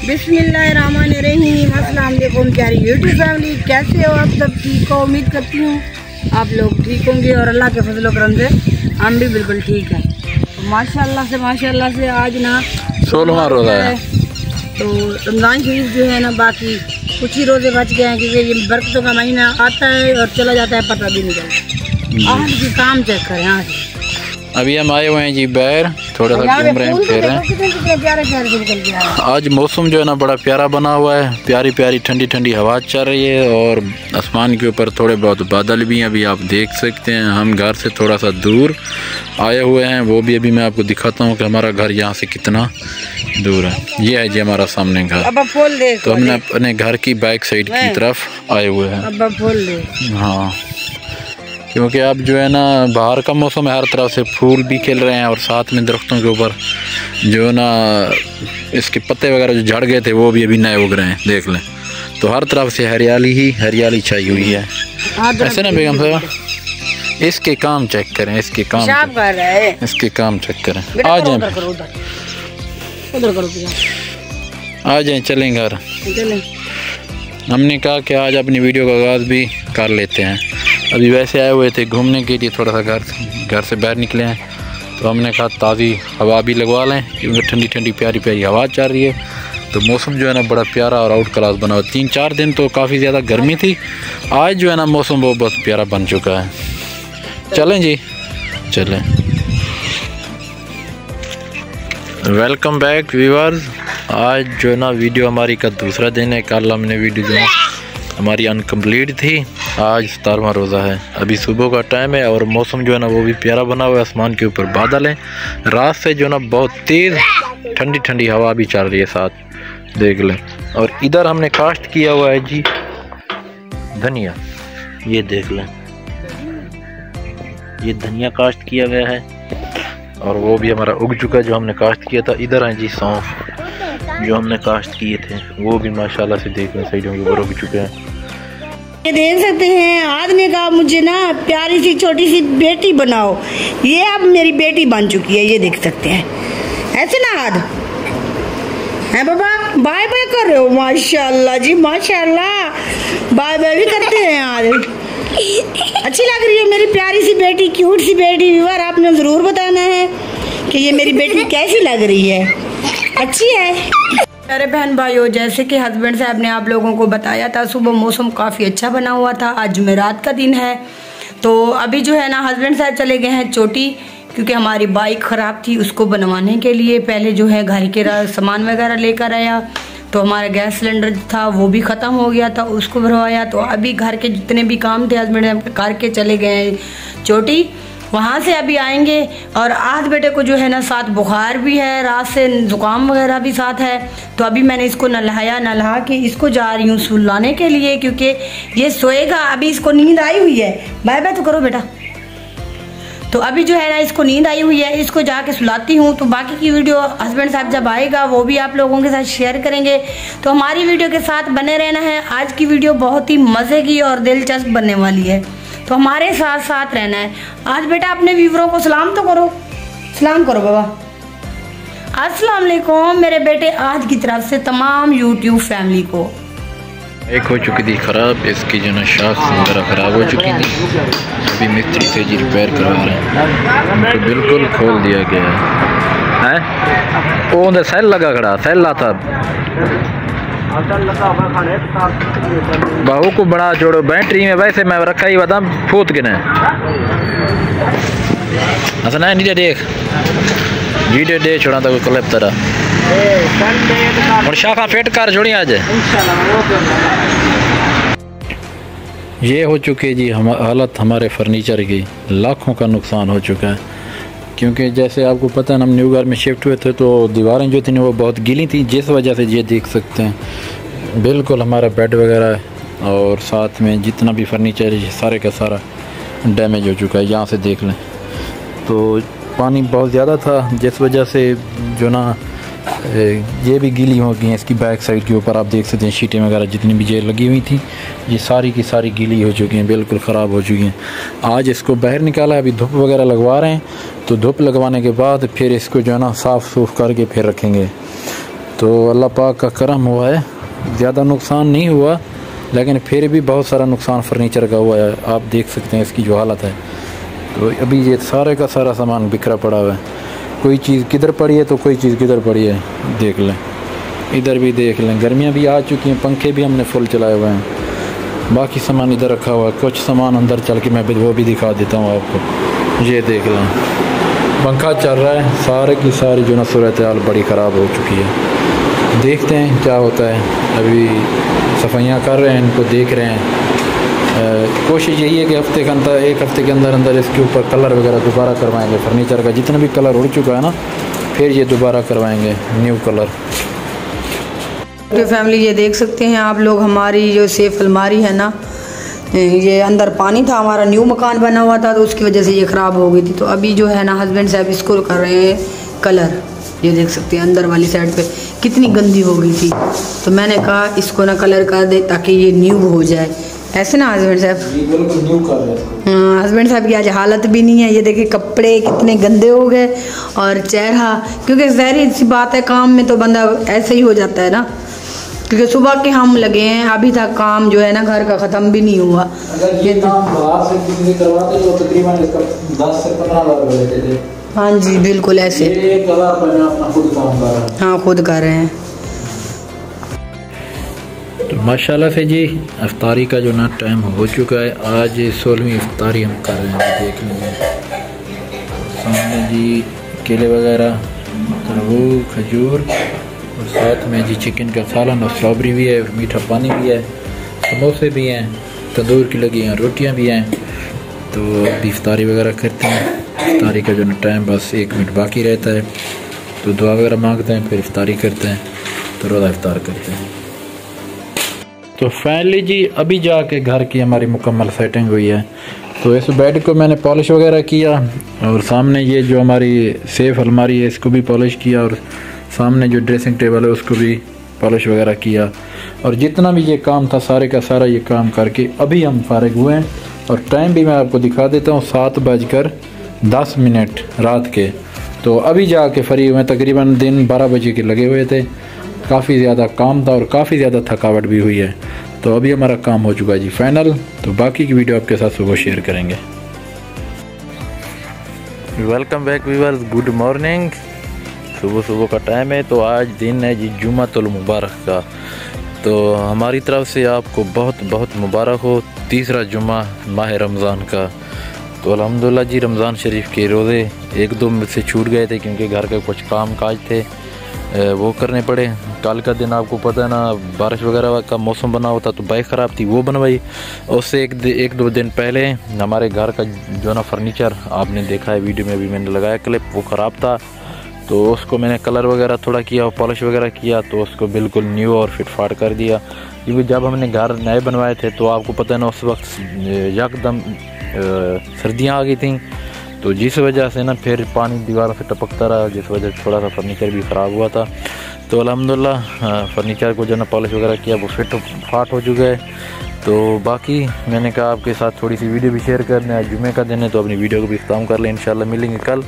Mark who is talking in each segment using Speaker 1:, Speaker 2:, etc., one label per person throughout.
Speaker 1: बिस्मिल्लाहिर्रहमानिर्रहीम। अस्सलाम वालेकुम प्यारी यूट्यूब फैमिली, कैसे हो आप सब? ठीक हो, उम्मीद करती हूँ आप लोग ठीक होंगे और अल्लाह के फजल करम से हम भी बिल्कुल ठीक हैं। तो माशाल्लाह से आज ना
Speaker 2: 16वां रोज़ा है।
Speaker 1: तो रमज़ान शरीफ जो है ना बाकी कुछ ही रोज़े बच गए हैं, क्योंकि ये बरकतों का महीना आता है और चला जाता है, पता भी नहीं चलता। आज भी काम चेक करें। यहाँ से
Speaker 2: अभी हम आए हुए हैं जी बाहर, थोड़ा सा घूम रहे हैं, फिर रहे हैं। आज मौसम जो है ना बड़ा प्यारा बना हुआ है, प्यारी प्यारी ठंडी ठंडी हवा चल रही है और आसमान के ऊपर थोड़े बहुत बादल भी हैं। अभी आप देख सकते हैं, हम घर से थोड़ा सा दूर आए हुए हैं, वो भी अभी मैं आपको दिखाता हूँ कि हमारा घर यहाँ से कितना दूर है। ये है जी हमारा सामने घर। तो हमने अपने घर की बैक साइड की तरफ आए हुए हैं। हाँ, क्योंकि अब जो है ना बाहर का मौसम है, हर तरफ से फूल भी खिल रहे हैं और साथ में दरख्तों के ऊपर जो है ना इसके पत्ते वगैरह जो झड़ गए थे वो भी अभी नए उग रहे हैं, देख लें। तो हर तरफ से हरियाली ही हरियाली छाई हुई है। ऐसे ना बेगम साहब, इसके काम चेक करें, इसके काम चेक करें। आ जाए चलें घर। हमने कहा कि आज अपनी वीडियो का आगाज़ भी कर लेते हैं। अभी वैसे आए हुए थे घूमने के लिए, थोड़ा सा घर से बाहर निकले हैं, तो हमने कहा ताज़ी हवा भी लगवा लें, क्योंकि ठंडी ठंडी प्यारी प्यारी हवा चल रही है। तो मौसम जो है ना बड़ा प्यारा और आउट क्लास बना हुआ। 3-4 दिन तो काफ़ी ज़्यादा गर्मी थी, आज जो है ना मौसम वो बहुत प्यारा बन चुका है। चलें जी, चलें। Welcome back viewers. आज जो है ना वीडियो हमारी का दूसरा दिन है। कल हमने वीडियो जो है हमारी अनकम्प्लीट थी। आज 17वां रोज़ा है। अभी सुबह का टाइम है और मौसम जो है ना वो भी प्यारा बना हुआ है। आसमान के ऊपर बादल हैं। रात से जो है ना बहुत तेज़ ठंडी ठंडी हवा भी चल रही है साथ, देख लें। और इधर हमने काश्त किया हुआ है जी धनिया, ये देख लें, ये धनिया काश्त किया गया है और वो भी हमारा उग चुका है जो हमने काश्त किया था। इधर हैं जी सौंफ जो हमने काश्त किए थे, वो भी माशाल्लाह से देख लें साइडों के ऊपर उग चुके हैं।
Speaker 1: ये देख सकते हैं, आज ने कहा मुझे ना प्यारी सी छोटी सी बेटी बनाओ। ये अब मेरी बेटी बन चुकी है, ये देख सकते हैं। ऐसे ना आज है बाबा, बाय बाय कर रहे हो। माशाल्लाह जी माशाल्लाह, बाय बाय भी करते हैं आज। अच्छी लग रही है मेरी प्यारी सी बेटी, क्यूट सी बेटी। व्यूअर आपने ज़रूर बताना है कि ये मेरी बेटी कैसी लग रही है, अच्छी है। अरे बहन भाइयों, जैसे कि हस्बैंड साहब ने आप लोगों को बताया था, सुबह मौसम काफ़ी अच्छा बना हुआ था। आज जुमेरात का दिन है, तो अभी जो है ना हस्बैंड साहब चले गए हैं चोटी, क्योंकि हमारी बाइक ख़राब थी, उसको बनवाने के लिए। पहले जो है घर के सामान वगैरह लेकर आया, तो हमारा गैस सिलेंडर था वो भी ख़त्म हो गया था, उसको भरवाया। तो अभी घर के जितने भी काम थे हस्बैंड करके चले गए हैं चोटी, वहाँ से अभी आएंगे। और आज बेटे को जो है ना साथ बुखार भी है, रात से जुकाम वगैरह भी साथ है। तो अभी मैंने इसको नहा के इसको जा रही हूँ सुलाने के लिए, क्योंकि ये सोएगा। अभी इसको नींद आई हुई है, बाय बाय तो करो बेटा। तो अभी जो है ना इसको नींद आई हुई है, इसको जाके सुलाती हूँ। तो बाकी की वीडियो हस्बैंड साहब जब आएगा वो भी आप लोगों के साथ शेयर करेंगे, तो हमारी वीडियो के साथ बने रहना है। आज की वीडियो बहुत ही मज़े की और दिलचस्प बनने वाली है, तो हमारे साथ साथ रहना है। आज बेटा अपने व्यूअरों को सलाम तो करो, सलाम करो बाबा। अस्सलाम वालेकुम मेरे बेटे आज की तरफ से तमाम यूट्यूब फैमिली को।
Speaker 2: एक हो चुकी थी ख़राब, इसकी जो ना शाख वगैरह ख़राब हो चुकी थी। अभी मिस्त्री से जी रिपेयर करवा रहे हैं, तो बिल्कुल खोल दिया गया है। वो उधर सेल लगा खड़ा, सेल लाता बाहू को बड़ा जोड़ो बैटरी में। वैसे मैं रखा ही बता फूट के ना ऐसा ना नीचे देख वीडियो दे छोड़ा था कोई क्लिप तरह और शाखा फेट कर जोड़ी आज। ये हो चुके जी हालत हमारे फर्नीचर की, लाखों का नुकसान हो चुका है। क्योंकि जैसे आपको पता है हम न्यू घर में शिफ्ट हुए थे, तो दीवारें जो थी वो बहुत गीली थी, जिस वजह से ये देख सकते हैं बिल्कुल हमारा बेड वगैरह और साथ में जितना भी फर्नीचर है सारे का सारा डैमेज हो चुका है। यहाँ से देख लें तो पानी बहुत ज़्यादा था, जिस वजह से जो ना ये भी गीली हो गई हैं। इसकी बैक साइड के ऊपर आप देख सकते हैं शीटें वगैरह जितनी भी ये लगी हुई थी, ये सारी की सारी गीली हो चुकी हैं, बिल्कुल ख़राब हो चुकी हैं। आज इसको बाहर निकाला, अभी धूप वगैरह लगवा रहे हैं, तो धूप लगवाने के बाद फिर इसको जो है ना साफ़ सूफ करके फिर रखेंगे। तो अल्लाह पाक का करम हुआ है, ज़्यादा नुकसान नहीं हुआ, लेकिन फिर भी बहुत सारा नुकसान फर्नीचर का हुआ है। आप देख सकते हैं इसकी जो हालत है। तो अभी ये सारे का सारा सामान बिखरा पड़ा हुआ है, कोई चीज़ किधर पड़ी है तो कोई चीज़ किधर पड़ी है, देख लें, इधर भी देख लें। गर्मियाँ भी आ चुकी हैं, पंखे भी हमने फुल चलाए हुए हैं, बाकी सामान इधर रखा हुआ है। कुछ सामान अंदर चल के मैं वो भी दिखा देता हूँ आपको। ये देख लें, पंखा चल रहा है, सारे की सारी जो ना सूरत हाल बड़ी ख़राब हो चुकी है। देखते हैं क्या होता है। अभी सफाइयाँ कर रहे हैं, इनको देख रहे हैं। कोशिश यही है कि हफ्ते के अंदर, एक हफ्ते के अंदर अंदर इसके ऊपर कलर वगैरह दोबारा करवाएंगे। फर्नीचर का जितना भी कलर उड़ चुका है ना, फिर ये दोबारा करवाएंगे न्यू कलर।
Speaker 1: तो फैमिली ये देख सकते हैं आप लोग, हमारी जो सेफ अलमारी है ना, ये अंदर पानी था, हमारा न्यू मकान बना हुआ था तो उसकी वजह से ये ख़राब हो गई थी। तो अभी जो है ना हस्बैंड साहब इसको कर रहे हैं कलर। ये देख सकते हैं अंदर वाली साइड पे कितनी गंदी हो गई थी, तो मैंने कहा इसको ना कलर कर दे ताकि ये न्यू हो जाए। ऐसे ना हस्बैंड साहब, हाँ हस्बैंड साहब की आज हालत भी नहीं है। ये देखिए कपड़े कितने गंदे हो गए और चेहरा, क्योंकि ज़ाहिर सी बात है काम में तो बंदा ऐसे ही हो जाता है ना, क्योंकि सुबह के हम लगे हैं, अभी तक काम जो है ना घर का ख़त्म भी नहीं हुआ।
Speaker 2: ये काम बाहर से किसी से करवाते तो तकरीबन इसका 10 से 15 हज़ार लेते थे।
Speaker 1: हाँ जी बिल्कुल ऐसे।
Speaker 2: 1000 पर मैं अपना खुद काम कर रहा हूँ।
Speaker 1: हाँ खुद कर रहे हैं।
Speaker 2: तो माशाल्लाह से जी इफ्तारी का जो ना टाइम हो चुका है। आज 16वीं इफ्तारी हम कर रहे हैं। देख लीजिए सामने जी केले वगैरह, तरबूज, खजूर और साथ में जी चिकन का सालन और स्ट्रॉबेरी भी है और मीठा पानी भी है, समोसे भी हैं, तंदूर की लगी हैं, रोटियां भी हैं। तो अभी इफ्तारी वगैरह करते हैं। इफ्तारी का जो ना टाइम बस 1 मिनट बाकी रहता है, तो दुआ वगैरह मांगते हैं, फिर इफ्तारी करते हैं, तो रोज़ा इफ्तार करते हैं। तो फाइनली जी अभी जाके घर की हमारी मुकम्मल सेटिंग हुई है। तो इस बेड को मैंने पॉलिश वगैरह किया और सामने ये जो हमारी सेफ अलमारी है इसको भी पॉलिश किया और सामने जो ड्रेसिंग टेबल है उसको भी पॉलिश वगैरह किया। और जितना भी ये काम था सारे का सारा ये काम करके अभी हम फारिग हुए हैं। और टाइम भी मैं आपको दिखा देता हूँ, 7:10 रात के। तो अभी जाके फ्री हुए, तकरीबन दिन 12 बजे के लगे हुए थे। काफ़ी ज़्यादा काम था और काफ़ी ज़्यादा थकावट भी हुई है। तो अभी हमारा काम हो चुका है जी फाइनल। तो बाकी की वीडियो आपके साथ सुबह शेयर करेंगे। Welcome back viewers, good morning. सुबह का टाइम है। तो आज दिन है जी जुम्मतुल मुबारक का। तो हमारी तरफ से आपको बहुत बहुत मुबारक हो, तीसरा जुम्मा माह रमज़ान का। तो अल्हम्दुलिल्लाह जी रमज़ान शरीफ के रोज़े 1-2 मुझसे छूट गए थे क्योंकि घर के कुछ काम काज थे वो करने पड़े। कल का दिन आपको पता है ना, बारिश वगैरह का मौसम बना हुआ था तो बाइक ख़राब थी, वो बनवाई। उससे एक दो दिन पहले हमारे घर का जो ना फर्नीचर आपने देखा है वीडियो में भी मैंने लगाया क्लिप, वो ख़राब था। तो उसको मैंने कलर वगैरह थोड़ा किया और पॉलिश वगैरह किया, तो उसको बिल्कुल न्यू और फिट फाट कर दिया। क्योंकि जब हमने घर नए बनवाए थे तो आपको पता है ना उस वक्त यकदम सर्दियाँ आ गई थी, तो जिस वजह से ना फिर पानी दीवारों से टपकता रहा, जिस वजह से थोड़ा सा फर्नीचर भी ख़राब हुआ था। तो अल्हम्दुलिल्लाह फर्नीचर को जो ना पॉलिश वगैरह किया वो फिट फाट हो चुका है। तो बाकी मैंने कहा आपके साथ थोड़ी सी वीडियो भी शेयर करना है। जुमे का दिन है तो अपनी वीडियो को भी ख़त्म कर लें। इंशाल्लाह मिलेंगे कल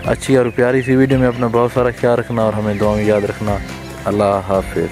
Speaker 2: अच्छी और प्यारी सी वीडियो में। अपना बहुत सारा ख्याल रखना और हमें दुआ में याद रखना। अल्लाह हाफिज़।